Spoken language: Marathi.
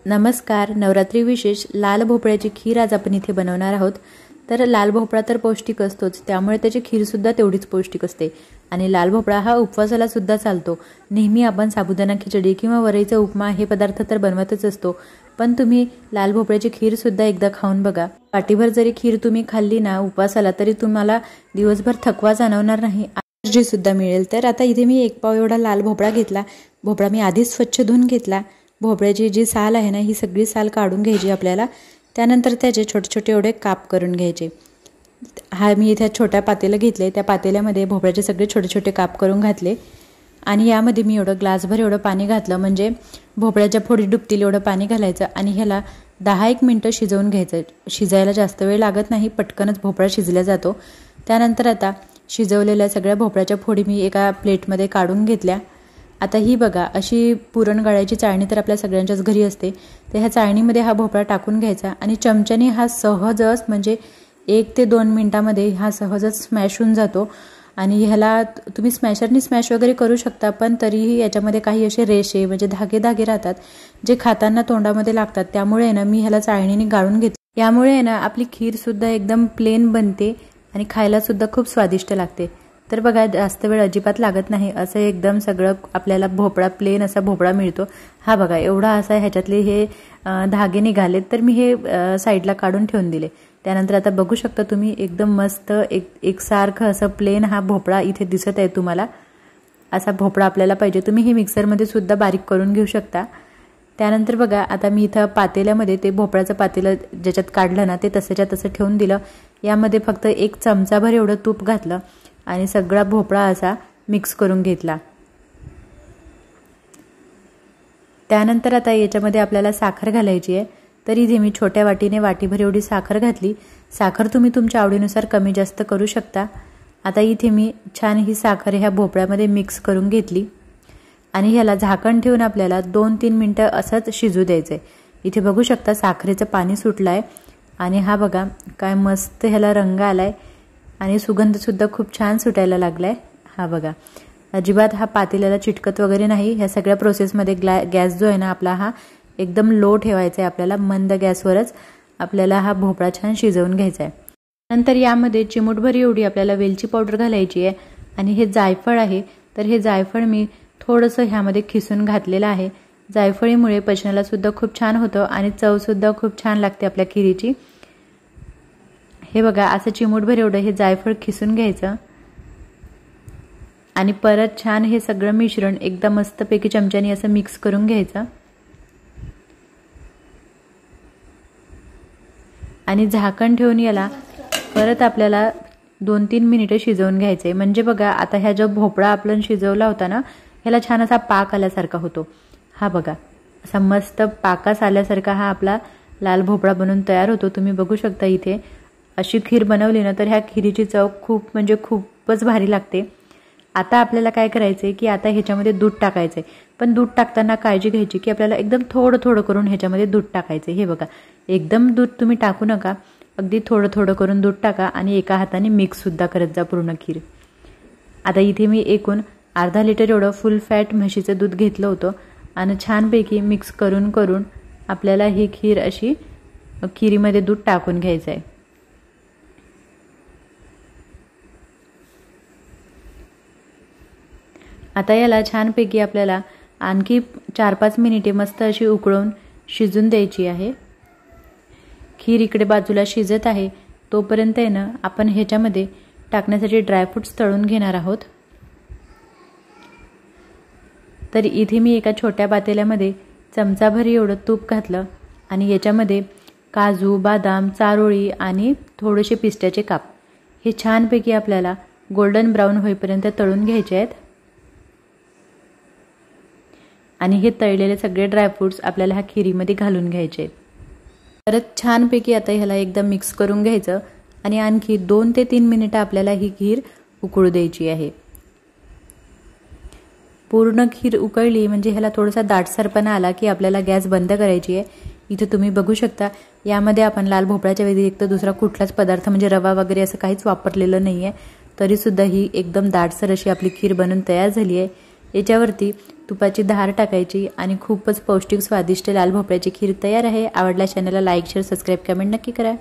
नमस्कार. नवरात्री विशेष लाल भोपळ्याची खीर आज आपण इथे बनवणार आहोत. तर लाल भोपळा तर पौष्टिक असतोच, त्यामुळे त्याची खीर सुद्धा तेवढीच पौष्टिक असते. आणि लाल भोपळा हा उपवासाला सुद्धा चालतो. नेहमी आपण साबुदाणा खिचडी किंवा वरईचा उपमा हे पदार्थ तर बनवतच असतो, पण तुम्ही लाल भोपळ्याची खीर सुद्धा एकदा खाऊन बघा. वाटीभर जरी खीर तुम्ही खाल्ली ना उपवासाला, तरी तुम्हाला दिवसभर थकवा जाणवणार नाही, एनर्जी सुद्धा मिळेल. तर आता इथे मी 1 पाव एवढा लाल भोपळा घेतला. भोपळा मी आधीच स्वच्छ धुवून घेतला. भोपळ्याची जी साल आहे ना, ही सगळी साल काढून घ्यायची आपल्याला. त्यानंतर त्याचे छोटे छोटे एवढे काप करून घ्यायचे. हा मी इथे छोट्या पातेलं घेतले. त्या पातेल्यामध्ये भोपळ्याचे सगळे छोटे छोटे काप करून घातले आणि यामध्ये मी एवढं ग्लासभर एवढं पाणी घातलं, म्हणजे भोपळ्याच्या फोडी डुबतील एवढं पाणी घालायचं आणि ह्याला 10-1 मिनटं शिजवून घ्यायचं. शिजायला जास्त वेळ लागत नाही, पटकनच भोपळा शिजला जातो. त्यानंतर आता शिजवलेल्या सगळ्या भोपळ्याच्या फोडी मी एका प्लेटमध्ये काढून घेतल्या. आता ही बघा, अशी पुरण गाळायची चाळणी तर आपल्या सगळ्यांच्याच घरी असते. तर ह्या चाळणीमध्ये हा भोपळा टाकून घ्यायचा आणि चमच्याने हा सहजच, म्हणजे 1 ते 2 मिनटामध्ये हा सहजच स्मॅश होऊन जातो. आणि ह्याला तुम्ही स्मॅशरनी स्मॅश वगैरे करू शकता, पण तरीही याच्यामध्ये काही असे रेषे म्हणजे धागे धागे राहतात, जे खाताना तोंडामध्ये लागतात. त्यामुळे ना मी ह्याला चाळणीने गाळून घेतले. यामुळे ना आपली खीरसुद्धा एकदम प्लेन बनते आणि खायलासुद्धा खूप स्वादिष्ट लागते. तर बघा, जास्त वेळ अजिबात लागत नाही. असं एकदम सगळं आपल्याला भोपळा, प्लेन असा भोपळा मिळतो. हा बघा, एवढा असा ह्याच्यातले हे धागे निघालेत, तर मी हे साईडला काढून ठेवून दिले. त्यानंतर आता बघू शकता तुम्ही, एकदम मस्त एकसारखं असं प्लेन हा भोपळा इथे दिसत आहे तुम्हाला. असा भोपळा आपल्याला पाहिजे. तुम्ही हे मिक्सरमध्ये सुद्धा बारीक करून घेऊ शकता. त्यानंतर बघा, आता मी इथं पातेल्यामध्ये ते भोपळ्याचं पातेलं ज्याच्यात काढलं ना, ते तसंच्या तसं ठेवून दिलं. यामध्ये फक्त 1 चमचाभर एवढं तूप घातलं आणि सगळा भोपळा असा मिक्स करून घेतला. त्यानंतर आता याच्यामध्ये आपल्याला साखर घालायची आहे. तर इथे मी छोट्या वाटीने वाटीभर एवढी साखर घातली. साखर तुम्ही तुमच्या आवडीनुसार कमी जास्त करू शकता. आता इथे मी छान ही साखर ह्या भोपळ्यामध्ये मिक्स करून घेतली आणि ह्याला झाकण ठेवून आपल्याला 2-3 मिनटं असंच शिजू द्यायचं आहे. इथे बघू शकता साखरेचं पाणी सुटलं आहे आणि हा बघा काय मस्त ह्याला रंग आला आहे आणि सुगंधसुद्धा खूप छान सुटायला लागला आहे. हा बघा, अजिबात हा पातेल्याला चिटकत वगैरे नाही. ह्या सगळ्या प्रोसेसमध्ये गॅस जो आहे ना आपला, हा एकदम लो ठेवायचा आहे आपल्याला. मंद गॅसवरच आपल्याला हा भोपळा छान शिजवून घ्यायचा आहे. नंतर यामध्ये चिमूटभर एवढी आपल्याला वेलची पावडर घालायची आहे आणि हे जायफळ आहे. तर हे जायफळ मी थोडंसं ह्यामध्ये खिसून घातलेलं आहे. जायफळीमुळे पचनाला सुद्धा खूप छान होतं आणि चवसुद्धा खूप छान लागते आपल्या खिरीची. हे बघा, असं चिमूटभर एवढं हे जायफळ खिसून घ्यायचं आणि परत छान हे सगळं मिश्रण एकदा मस्तपैकी चमच्याने असं मिक्स करून घ्यायचं आणि झाकण ठेवून याला परत आपल्याला 2-3 मिनिटं शिजवून घ्यायचे. म्हणजे बघा, आता ह्या जो भोपळा आपण शिजवला होता ना, ह्याला छान असा पाक आल्यासारखा होतो. हा बघा, असा मस्त पाकास आल्यासारखा हा आपला लाल भोपळा बनून तयार होतो. तुम्ही बघू शकता इथे. अशी खीर बनवली ना, तर ह्या खिरीची चव खूप म्हणजे खूपच भारी लागते. आता आपल्याला काय करायचं आहे की आता ह्याच्यामध्ये दूध टाकायचं आहे. पण दूध टाकताना काळजी घ्यायची की आपल्याला एकदम थोडं थोडं करून ह्याच्यामध्ये दूध टाकायचं आहे. हे बघा, एकदम दूध तुम्ही टाकू नका, अगदी थोडं थोडं करून दूध टाका आणि एका हाताने मिक्ससुद्धा करत जा पूर्ण खीर. आता इथे मी एकूण अर्धा लिटर एवढं फुल फॅट म्हशीचं दूध घेतलं होतं आणि छानपैकी मिक्स करून करून आपल्याला ही खीर अशी खिरीमध्ये दूध टाकून घ्यायचं आहे. आता याला छानपैकी आपल्याला आणखी 4-5 मिनिटे मस्त अशी उकळून शिजून द्यायची आहे. खीर इकडे बाजूला शिजत आहे, तोपर्यंत आहे ना आपण ह्याच्यामध्ये टाकण्यासाठी ड्रायफ्रूट्स तळून घेणार आहोत. तर इथे मी एका छोट्या पातेल्यामध्ये चमचाभर एवढं तूप घातलं आणि याच्यामध्ये काजू, बदाम, चारोळी आणि थोडेसे पिस्त्याचे काप हे छानपैकी आपल्याला गोल्डन ब्राऊन होईपर्यंत तळून घ्यायचे आहेत. आणि हे तळलेले सगळे ड्रायफ्रूट्स आपल्याला ह्या खिरीमध्ये घालून घ्यायचे आहेत. परत छानपैकी आता ह्याला एकदम मिक्स करून घ्यायचं आणि आणखी 2 ते 3 मिनिटं आपल्याला ही खीर उकळू द्यायची आहे. पूर्ण खीर उकळली म्हणजे ह्याला थोडासा दाटसरपणा आला की आपल्याला गॅस बंद करायची आहे. इथे तुम्ही बघू शकता, यामध्ये आपण लाल भोपळ्याच्या व्यतिरिक्त दुसरा कुठलाच पदार्थ म्हणजे रवा वगैरे असं काहीच वापरलेलं नाही आहे. तरीसुद्धा ही एकदम दाटसर अशी आपली खीर बनून तयार झाली आहे. याच्यावरती तुपाची धार टाकायची आणि खूपच पौष्टिक स्वादिष्ट लाल भोपळ्याची खीर तयार आहे। आवडल्यास चॅनलला लाईक शेअर सबस्क्राईब कमेंट नक्की करा।